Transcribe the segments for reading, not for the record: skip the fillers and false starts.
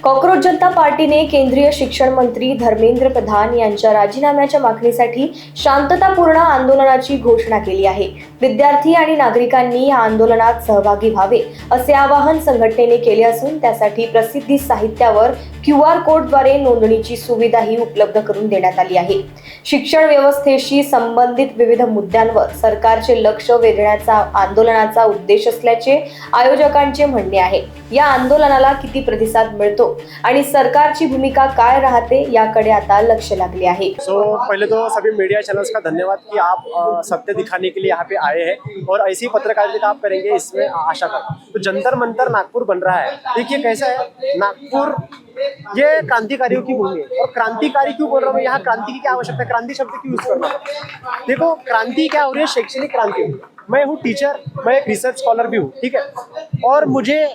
Cockroach जनता पार्टीने केंद्रीय शिक्षण मंत्री धर्मेंद्र प्रधान यांच्या राजीनाम्याच्या मागणीसाठी शांततापूर्ण आंदोलनाची घोषणा केली आहे। विद्यार्थी आणि नागरिकांनी या आंदोलनात सहभागी व्हावे असे आवाहन संघटनेने केले असून त्यासाठी प्रसिद्धी साहित्यावर QR कोडद्वारे नोंदणीची सुविधाही उपलब्ध करून देण्यात आली आहे। शिक्षण व्यवस्थेशी संबंधित विविध मुद्द्यांवर सरकारचे लक्ष वेधण्याचा आंदोलनाचा उद्देश असल्याचे आयोजकांचे म्हणणे आहे। या आंदोलनाला किती प्रतिसाद मिळतो आणि सरकारची भूमिका काय राहते याकडे आता लक्ष लागले आहे। पहले तो सभी मीडिया चैनल्स का धन्यवाद कि आप सत्य दिखाने के लिए यहाँ पे आए हैं और ऐसी पत्रकारिता आप करेंगे, इसमें आशा करता हूँ। तो जंतर मंतर नागपुर बन रहा है। देखिए कैसा है, नागपुर ये क्रांतिकारियों की भूमि है। और क्रांतिकारी क्यों बोल रहा हूँ, यहाँ क्रांति की क्या आवश्यकता है, क्रांति शब्द क्यों यूज करना। देखो क्रांति क्या हो रही है, शैक्षणिक क्रांति। मैं हूँ टीचर, मैं एक रिसर्च स्कॉलर भी हूँ, ठीक है। और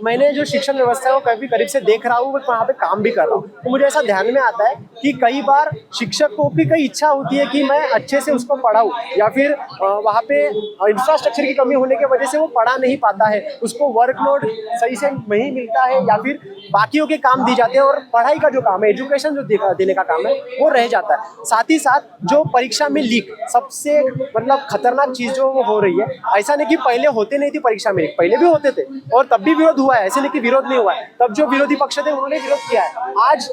मैंने जो शिक्षण व्यवस्था है वो कभी करीब से देख रहा हूँ, वहाँ पे काम भी कर रहा हूँ। तो मुझे ऐसा ध्यान में आता है कि कई बार शिक्षकों की कई इच्छा होती है कि मैं अच्छे से उसको पढ़ाऊँ, या फिर वहाँ पे इंफ्रास्ट्रक्चर की कमी होने की वजह से वो पढ़ा नहीं पाता है, उसको वर्कलोड सही से नहीं मिलता है, या फिर बाकियों के काम दी जाते हैं और पढ़ाई का जो काम है, एजुकेशन जो देने का काम है वो रह जाता है। साथ ही साथ जो परीक्षा में लीक सबसे मतलब खतरनाक चीज जो हो रही है। ऐसा नहीं कि पहले होते नहीं थी परीक्षा में, पहले भी होते थे और तब भी विरोध हुआ है, ऐसे नहीं कि विरोध नहीं हुआ है। तब जो विरोधी पक्ष थे उन्होंने विरोध किया है, आज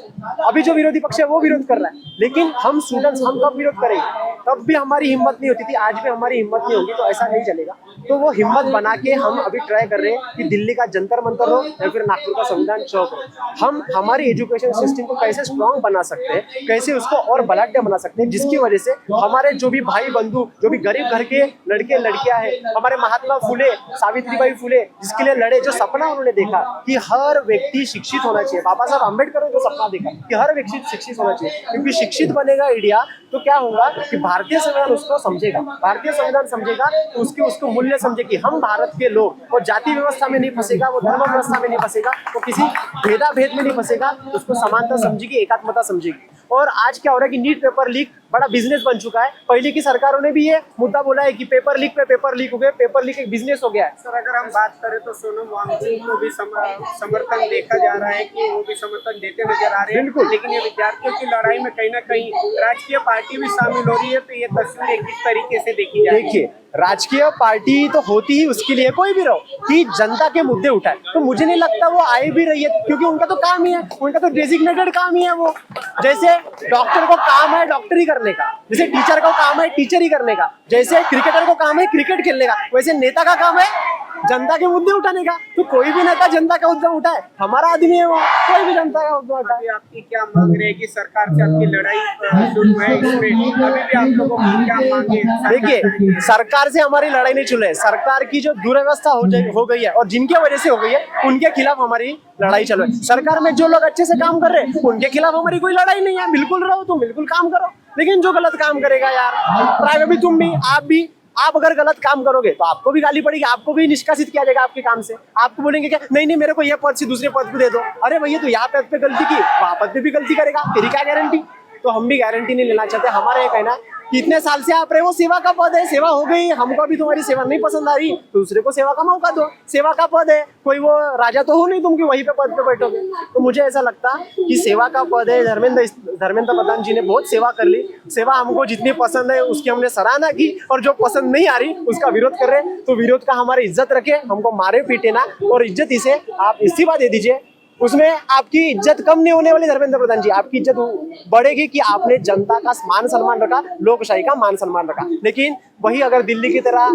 अभी जो विरोधी पक्ष है वो विरोध कर रहा है। लेकिन हम स्टूडेंट्स हम कब विरोध करेंगे, तब भी हमारी हिम्मत नहीं होती थी, आज भी हमारी हिम्मत नहीं होगी, तो ऐसा नहीं चलेगा। तो वो हिम्मत बना के हम अभी ट्राई कर रहे हैं कि दिल्ली का जंतर मंतर हो या फिर नागपुर का संविधान चौक हो, हम हमारी एजुकेशन सिस्टम को कैसे स्ट्रॉन्ग बना सकते हैं, कैसे उसको और बलाढ्य बना सकते हैं, जिसकी वजह से हमारे जो भी भाई बंधु, जो भी गरीब घर के लड़के लड़कियां हैं, हमारे महात्मा फुले, सावित्रीबाई फुले जिसके लिए लड़े, जो सपना उन्होंने देखा कि हर व्यक्ति शिक्षित होना चाहिए। बाबा साहब अम्बेडकर ने जो सपना देखा कि हर व्यक्ति शिक्षित होना चाहिए, क्योंकि शिक्षित बनेगा इंडिया तो क्या होगा कि भारतीय संविधान उसको समझेगा, भारतीय संविधान समझेगा तो उसको मूल्य समझे कि हम भारत के लोग, वो जाति व्यवस्था में नहीं फंसेगा, वो धर्म व्यवस्था में नहीं फंसेगा, वो किसी भेद में नहीं फंसेगा, उसको समानता समझेगी, एकात्मता समझेगी। और आज क्या हो रहा है कि नीट पेपर लीक बड़ा बिजनेस बन चुका है। पहले की सरकारों ने भी ये मुद्दा बोला है कि पेपर लीक पे पेपर लीक हो गए, पेपर लीक एक बिजनेस हो गया है। सर अगर हम बात करें तो सोनम वांगचुक को भी समर्थन देखा जा रहा है कि वो भी समर्थन देते नजर आ रहे हैं। बिल्कुल। लेकिन ये विद्यार्थियों की लड़ाई में कहीं ना कहीं राजकीय पार्टी भी शामिल हो रही है, तो ये तस्वीर किस तरीके से देखी जाए। देखिए राजकीय पार्टी तो होती ही उसके लिए, कोई भी रहो, कि जनता के मुद्दे उठाए। तो मुझे नहीं लगता वो आए भी रही है, क्योंकि उनका तो काम ही है, उनका तो डेजिग्नेटेड काम ही है वो। जैसे डॉक्टर को काम है डॉक्टरी करने का, जैसे टीचर को काम है टीचर ही करने का, जैसे क्रिकेटर को काम है क्रिकेट खेलने का, वैसे नेता का काम है जनता के मुद्दे उठाने का। तो कोई भी नेता जनता का मुद्दा उठाए, हमारा आदमी है वो, कोई भी जनता का मुद्दा उठाए। आपकी क्या मांग रहेगी, सरकार से आपकी लड़ाई शुरू है इसमें, अभी भी आप लोगों की क्या मांगे? देखिए सरकार से हमारी लड़ाई नहीं चल रही है, सरकार की जो दुर्व्यवस्था हो गई है और जिनके वजह से हो गई है उनके खिलाफ हमारी लड़ाई चल रही है। सरकार में जो लोग अच्छे से काम कर रहे हैं उनके खिलाफ हमारी कोई लड़ाई नहीं है, बिल्कुल रहो तुम, बिल्कुल काम करो। लेकिन जो गलत काम करेगा यार, प्राइवेट भी तुम भी, आप अगर गलत काम करोगे तो आपको भी गाली पड़ेगी, आपको भी निष्कासित किया जाएगा आपके काम से। आपको बोलेंगे क्या, नहीं मेरे को यह पद से दूसरे पद पे दे दो। अरे भैया तो यहाँ पद पे गलती की, वहां पद पे भी गलती करेगा, तेरी क्या गारंटी। तो हम भी गारंटी नहीं लेना चाहते। हमारा ये कहना है कि इतने साल से आप रहे, वो सेवा का पद है, सेवा हो गई, हमको अभी तुम्हारी सेवा नहीं पसंद आ रही, दूसरे को सेवा का मौका दो। सेवा का पद है, कोई वो राजा तो हो नहीं तुम कि वहीं पे पद पे बैठोगे। तो मुझे ऐसा लगता कि सेवा का पद है। धर्मेंद्र प्रधान जी ने बहुत सेवा कर ली, सेवा हमको जितनी पसंद है उसकी हमने सराहना की, और जो पसंद नहीं आ रही उसका विरोध कर रहे हैं। तो विरोध का हमारी इज्जत रखे, हमको मारे पीटे ना, और इज्जत इसे आप इस्तीफा दे दीजिए, उसमें आपकी इज्जत कम नहीं होने वाली। धर्मेंद्र प्रधान जी आपकी इज्जत बढ़ेगी कि आपने जनता का मान सम्मान रखा, लोकशाही का मान सम्मान रखा। लेकिन वही अगर दिल्ली की तरह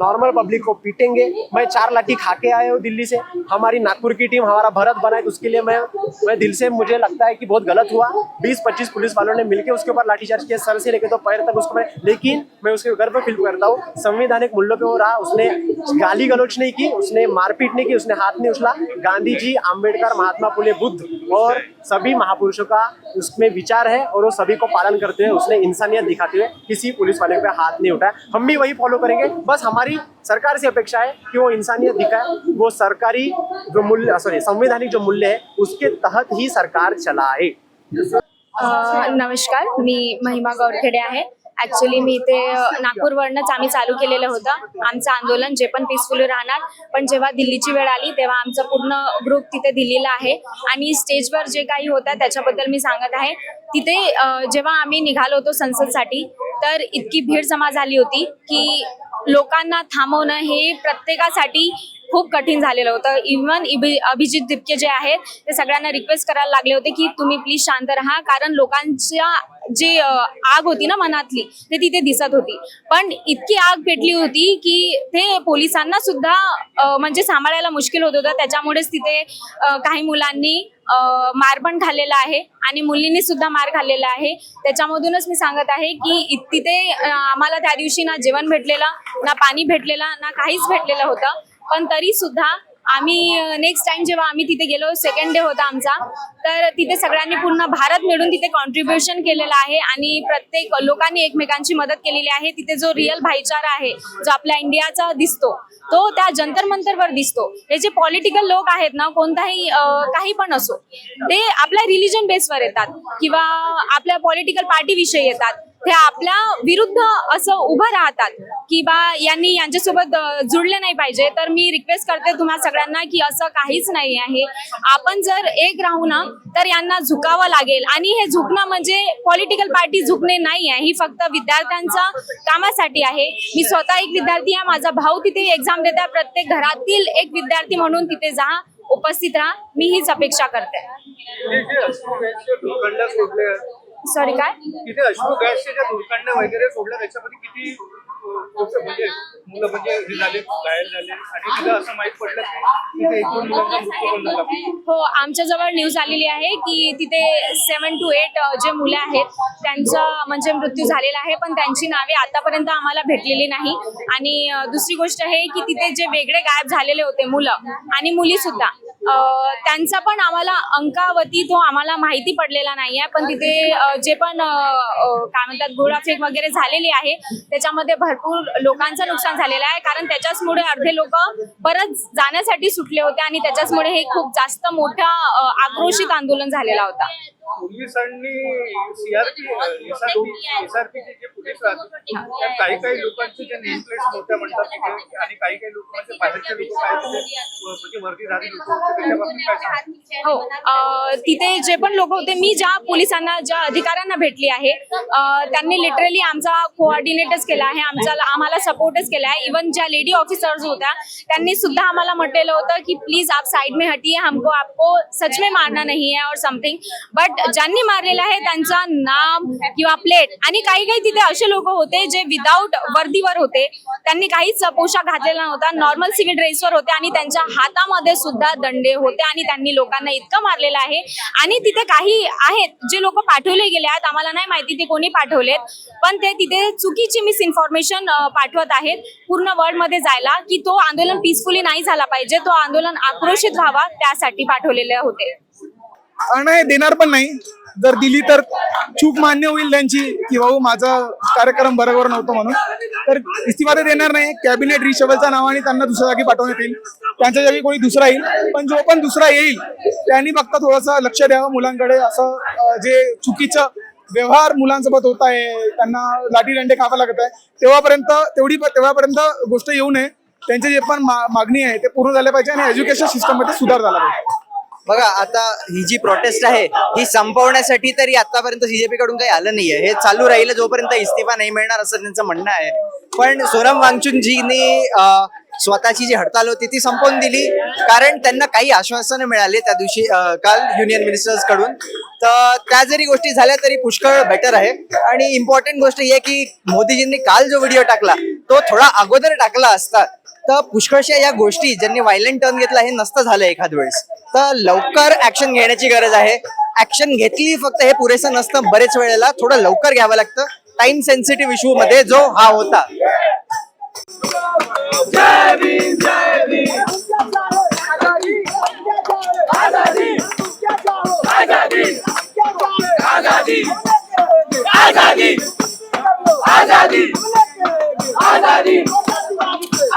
नॉर्मल पब्लिक को पीटेंगे, मैं 4 लाठी खा के आया हूँ दिल्ली से, हमारी नागपुर की टीम हमारा भरत बनाए, तो उसके लिए मैं दिल से, मुझे लगता है कि बहुत गलत हुआ। 20-25 पुलिस वालों ने मिलकर उसके ऊपर लाठीचार्ज किया, सर से लेकर तो पैर तक उसको। लेकिन मैं उसके गर्व फील करता हूँ, संवैधानिक मूल्यों पे वो रहा, उसने गाली गलौच नहीं की, उसने मारपीट नहीं की, उसने हाथ नहीं उछला। गांधी जी, अम्बेडकर, महात्मा फुले, बुद्ध और सभी महापुरुषों का उसमें विचार है, और वो सभी को पालन करते हुए उसने इंसानियत दिखाते हुए किसी पुलिस वाले पे हाथ नहीं उठाया। हम भी वही फॉलो करेंगे। बस हमारी सरकार से अपेक्षा है कि वो इंसानियत दिखाए, वो सरकारी जो मूल्य, संवैधानिक जो मूल्य है उसके तहत ही सरकार चलाए। नमस्कार, मी महिमा गौरखेडे आहे। ऍक्च्युली मी इथे नागपूरवरनंच आम्ही चालू केलेलं होतं आमचं आंदोलन, जे पण पीसफुली राहणार. पण जेव्हा दिल्लीची वेळ आली तेव्हा आमचा पूर्ण ग्रुप तिथे दिल्लीला आहे आणि स्टेजवर जे काही होतं त्याच्याबद्दल मी सांगत आहे. तिथे जेव्हा आम्ही निघालो होतो संसदसाठी तर इतकी भीड जमा झाली होती की लोकांना थांबवणं हे प्रत्येकासाठी खूप कठीण झालेलं होतं. इव्हन अभिजित दिपके जे आहेत ते सगळ्यांना रिक्वेस्ट करायला लागले होते की तुम्ही प्लीज शांत राहा, कारण लोकांच्या जी आग होती ना मनातली ते तिथे दिसत होती. पण इतकी आग पेटली होती की ते पोलिसांना सुद्धा म्हणजे सांभाळायला मुश्किल होत होतं. त्याच्यामुळेच तिथे काही मुलांनी मार पण खाल्लेला आहे आणि मुलींनी सुद्धा मार खाल्लेला आहे. त्याच्यामधूनच मी सांगत आहे की तिथे आम्हाला त्या दिवशी ना जेवण भेटलेलं, ना पाणी भेटलेलं, ना काहीच भेटलेलं होतं. पण तरी सुद्धा आम्ही नेक्स्ट टाइम जेव्हा आम्ही तिथे गेलो, सेकंड डे होता आमचा, तर तिथे सगळ्यांनी पूर्ण भारत मिळून तिथे कॉन्ट्रीब्युशन केलेलं आहे आणि प्रत्येक लोकांनी एकमेकांची मदत केलेली आहे. तिथे जो रिअल भाईचारा आहे, जो आपल्या इंडियाचा दिसतो, तो त्या जंतर मंतरवर दिसतो. हे जे पॉलिटिकल लोक आहेत ना, कोणताही काही पण असो, ते आपल्या रिलिजन बेसवर येतात किंवा आपल्या पॉलिटिकल पार्टीविषयी येतात. ते आपल्या विरुद्ध असं उभं राहतात की बा यांनी यांच्यासोबत जुळले नाही पाहिजे. तर मी रिक्वेस्ट करते तुम्हा सगळ्यांना की असं काहीच नाही आहे. आपण जर एक राहू ना तर यांना झुकावं लागेल आणि हे झुकणं म्हणजे पॉलिटिकल पार्टी झुकणे नाही आहे, ही फक्त विद्यार्थ्यांच्या कामासाठी आहे. मी स्वतः एक विद्यार्थी आहे, माझा भाऊ तिथे एक्झाम देत आहे. प्रत्येक घरातील एक विद्यार्थी म्हणून तिथे जा, उपस्थित राहा, मी हीच अपेक्षा करते. सॉरी काय तिथे अश्रू गॅसचे ज्या दुर्गंध वगैरे सोडलं त्याच्यामध्ये किती म्हणजे मुलं म्हणजे हे झाले, घायल झाले आणि तिथं असं माहित पडलं की तिथे 1-2 मुलांचा मृत्यू पण झाला. हो, आमच्याजवळ न्यूज आलेली आहे की तिथे 7 to 8 जे मुले आहेत त्यांचा म्हणजे मृत्यू झालेला आहे, पण त्यांची नावे आतापर्यंत आम्हाला भेटलेली नाही. आणि दुसरी गोष्ट हे की तिथे जे वेगळे गायब झालेले होते मुलं आणि मुली सुद्धा, त्यांचा पण आम्हाला अंकावती तो आम्हाला माहिती पडलेला नाही आहे. पण तिथे जे पण काय म्हणतात गोळाफेक वगैरे झालेली आहे त्याच्यामध्ये भरपूर लोकांचं नुकसान झालेलं आहे, कारण त्याच्याचमुळे अर्धे लोक परत जाण्यासाठी सुटले होते आणि त्याच्याचमुळे हे खूप जास्त मोठा आक्रोशित आंदोलन झालेला होता. पोलिसांनी एसआरपीचे जे पोलीस राहतात काही लोकांचे जे नेम प्लेट्स मोठ्या म्हणतात तिथे आणि काही लोक म्हणजे बाहेरचे लोक काय म्हणजे वर्दीधारी लोक त्याच्या बाबतीत काय सांगतात? हो, तिथे जे पण लोक होते, मी ज्या पोलिसांना ज्या अधिकाऱ्यांना भेटली आहे त्यांनी लिटरली आमचा कोऑर्डिनेटच केला आहे, आम्हाला सपोर्टच केला आहे. इवन ज्या लेडी ऑफिसर्स होत्या त्यांनी सुद्धा आम्हाला म्हटलेलं होतं की प्लीज आप साइड में हटिए, हमको आपको सच में मारना नहीं है और समथिंग. बट ज्यांनी मारलेलं आहे त्यांचा नाम किंवा प्लेट, आणि काही तिथे असे लोक होते जे विदाऊट वर्दीवर होते, त्यांनी काहीच पोशाख घातलेला नव्हता, नॉर्मल सिव्हिल ड्रेसवर होते आणि त्यांच्या हातामध्ये सुद्धा दंडे होते आणि त्यांनी लोकांना इतकं मारलेलं आहे. आणि तिथे काही आहेत जे लोक पाठवले गेले आहेत, आम्हाला नाही माहिती ते कोणी पाठवलेत, पण ते तिथे चुकीची मिस इन्फॉर्मेशन पाठवत आहेत पूर्ण वर्ल्ड मध्ये जायला की तो आंदोलन पीसफुली नाही झाला पाहिजे, तो आंदोलन आक्रोशित व्हावा, त्यासाठी पाठवलेले होते. नाही देणार पण नाही. जर दिली तर चूक मान्य होईल त्यांची की भाऊ माझा कार्यक्रम बरोबर नव्हतं म्हणून, तर इस्तिफा तर देणार नाही. कॅबिनेट रिशफलच्या नावाने त्यांना दुसऱ्या जागी पाठवण्यात येईल, त्यांच्या जागी कोणी दुसरा येईल. पण जो पण दुसरा येईल त्यांनी फक्त थोडंसं लक्ष द्यावं मुलांकडे. असं जे चुकीचं व्यवहार मुलांसोबत होत आहे, त्यांना लाठीडंडे खावा लागत आहे, तेव्हापर्यंत गोष्ट येऊ नये. त्यांचे जे पण मागणी आहे ते पूर्ण झाले पाहिजे आणि एज्युकेशन सिस्टम मध्ये सुधार झाला पाहिजे. बघा, आता ही जी प्रोटेस्ट आहे ही संपवण्यासाठी तरी आतापर्यंत सीजेपी कडून काही आलं नाहीये. हे चालू राहिलं जोपर्यंत इस्तिफा नाही मिळणार असं त्यांचं म्हणणं आहे. पण सोनम वांगचुकजींनी स्वतःची जी हडताल होती ती संपवून दिली, कारण त्यांना काही आश्वासनं मिळाली त्या दिवशी काल युनियन मिनिस्टर्स कडून. तर त्या जरी गोष्टी झाल्या तरी पुष्कळ बेटर आहे. आणि इम्पॉर्टंट गोष्ट ही आहे की मोदीजींनी काल जो व्हिडिओ टाकला तो थोडा अगोदर टाकला असता तर पुष्कळशा या गोष्टी ज्यांनी व्हायलेंट टर्न घेतला हे नसतं झालं एखाद वेळेस. तर लवकर ऍक्शन घेण्याची गरज आहे. ऍक्शन घेतली फक्त हे पुरेसं नसतं, बरेच वेळेला थोडं लवकर घ्यावं लागतं. टाइम सेन्सिटिव्ह इश्यू मध्ये जो हा होता. आजादी आजादी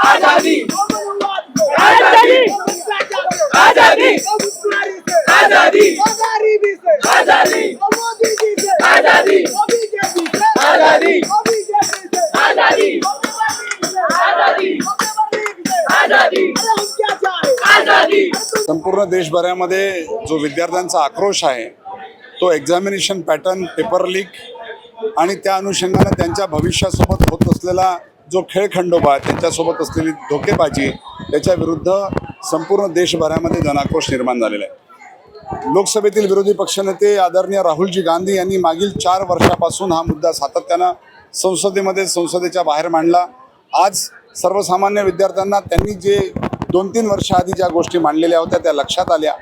आजादी आजादी आजादी आजादी आजादी आजादी संपूर्ण देशभरामध्ये जो विद्यार्थ्यांचा आक्रोश आहे तो एक्झामिनेशन पॅटर्न, पेपर लीक आणि त्या अनुषंगाने त्यांच्या भविष्यासोबत होत असलेला जो खेळखंडोबा, त्यांच्यासोबत असलेली धोकेबाजी, त्याच्या विरुद्ध संपूर्ण देशभरामध्ये जनाक्रोश निर्माण झालेला आहे. लोकसभेतील विरोधी पक्षनेते आदरणीय राहुलजी गांधी यांनी मागील 4 वर्षापासून हा मुद्दा सातत्यानं संसदेच्या बाहेर मांडला. आज सर्वसामान्य विद्यार्थ्यांना त्यांनी जे 2-3 वर्षाआधी ज्या गोष्टी मांडलेल्या होत्या त्या लक्षात आल्या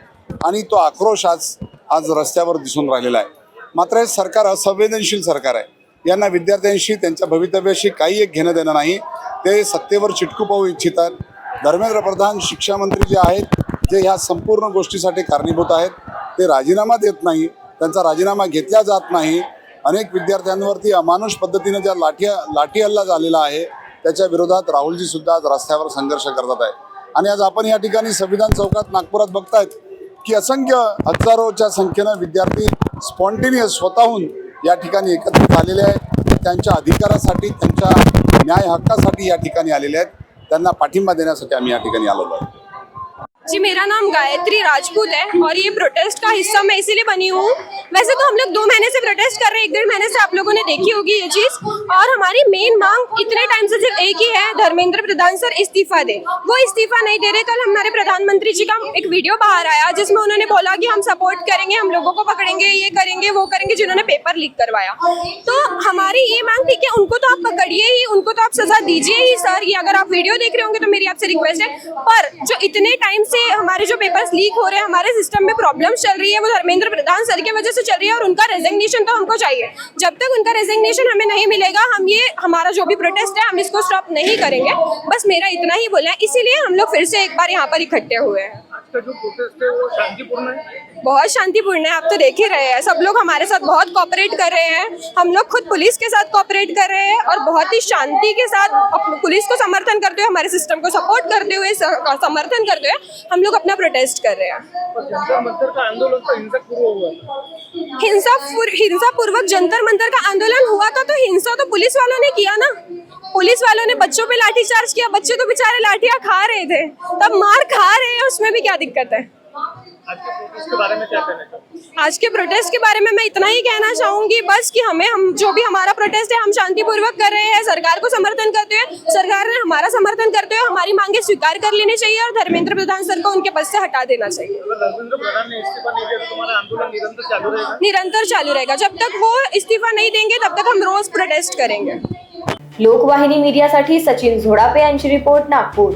आणि तो आक्रोश आज रस्त्यावर दिसून राहिलेला आहे. मात्र हे सरकार असंवेदनशील सरकार आहे. यांना विद्यार्थ्यांशी, त्यांच्या भवितव्याशी काही एक घेणं देणं नाही. ते सत्तेवर चिटकू पाहू इच्छितात. धर्मेंद्र प्रधान शिक्षा मंत्री जे आहेत, जे ह्या संपूर्ण गोष्टीसाठी कारणीभूत आहेत, ते राजीनामा देत नाही. त्यांचा राजीनामा घेतला जात नाही. अनेक विद्यार्थ्यांवरती अमानुष पद्धतीने ज्या लाठी हल्ला झालेला आहे त्याच्या विरोधात राहुलजी सुद्धा आज रस्त्यावर संघर्ष करतात आहे. आणि आज आपण या ठिकाणी संविधान चौकात नागपुरात बघतायत की असंख्य हजारोच्या संख्येनं विद्यार्थी स्पॉन्टेनियस स्वतःहून या ठिकाणी एकत्रित झालेले आहेत. त्यांच्या अधिकारासाठी, त्यांच्या न्याय हक्कासाठी या ठिकाणी आलेले आहेत. त्यांना पाठिंबा देण्यासाठी आम्ही या ठिकाणी आलेलो आहे. जी, मेरा नाम गायत्री राजपूत है और ये प्रोटेस्ट का हिस्सा मैं इसीलिए बनी हूँ। वैसे तो हम लोग 2 महीने से प्रोटेस्ट कर रहे हैं, 1-1.5 महीने से आप लोगों ने देखी होगी ये चीज। और हमारी मेन मांग इतने टाइम से सिर्फ एक ही है, धर्मेंद्र प्रधान सर इस्तीफा दे। वो इस्तीफा नहीं दे रहे। कल हमारे प्रधानमंत्री जी का एक वीडियो बाहर आया जिसमें उन्होंने बोला कि हम सपोर्ट करेंगे, हम लोगों को पकड़ेंगे, ये करेंगे, वो करेंगे, जिन्होंने पेपर लीक करवाया। तो हमारी ये मांग, ठीक है, उनको तो आप पकड़िए ही, उनको तो आप सजा दीजिए ही सर। ये अगर आप वीडियो देख रहे होंगे तो मेरी आपसे रिक्वेस्ट है। पर जो इतने टाइम से हमारे जो पेपर्स लीक हो रहे हैं, हमारे सिस्टम में प्रॉब्लम चल रही है, वो धर्मेंद्र प्रधान सर की वजह से चल रही है। और उनका रेजिग्नेशन तो हमको चाहिए। जब तक उनका रेजिग्नेशन हमें नहीं मिलेगा, हम ये हमारा जो भी प्रोटेस्ट है हम इसको स्टॉप नहीं करेंगे। बस मेरा इतना ही बोलना है। इसीलिए हम लोग फिर से एक बार यहाँ पर इकट्ठे हुए हैं। आज का जो प्रोटेस्ट है वो शांतिपूर्ण है। बहुत शांतिपूर्ण है, आप तो देख ही रहे हैं। सब लोग हमारे साथ बहुत कोऑपरेट कर रहे हैं। हम लोग खुद पुलिस के साथ कोऑपरेट कर रहे हैं और बहुत ही शांति के साथ पुलिस को समर्थन करते हुए, हमारे सिस्टम को सपोर्ट करते हुए, समर्थन करते हुए हम लोग अपना प्रोटेस्ट कर रहे हैं। जंतर मंतर का आंदोलन तो हिंसक पूर्व हुआ। हिंसा पूर्वक जंतर मंतर का आंदोलन हुआ था, तो हिंसा तो पुलिस वालों ने किया ना। पुलिस वालों ने बच्चों पे लाठीचार्ज किया। बच्चे तो बेचारे लाठियां खा रहे थे, तब मार खा रहे हैं, उसमें भी क्या दिक्कत है। आज के प्रोटेस्ट के बारे में क्या कहना चाहते हैं? आज के प्रोटेस्ट के बारे में मैं इतना ही कहना चाहूंगी बस कि हम जो भी हमारा प्रोटेस्ट है हम शांतिपूर्वक कर रहे हैं। सरकार को समर्थन करते हुए, सरकार ने हमारा समर्थन करते हुए हमारी मांगे स्वीकार कर लेनी चाहिए और धर्मेंद्र प्रधान सर को उनके पद से हटा देना चाहिए। अगर धर्मेंद्र प्रधान ने इस्तीफा नहीं दिया तो तुम्हारा आंदोलन निरंतर चालू रहेगा? निरंतर चालू रहेगा। जब तक वो इस्तीफा नहीं देंगे तब तक हम रोज प्रोटेस्ट करेंगे। लोकवाहिनी मीडियासाठी सचिन झोडापे यांची रिपोर्ट, नागपूर.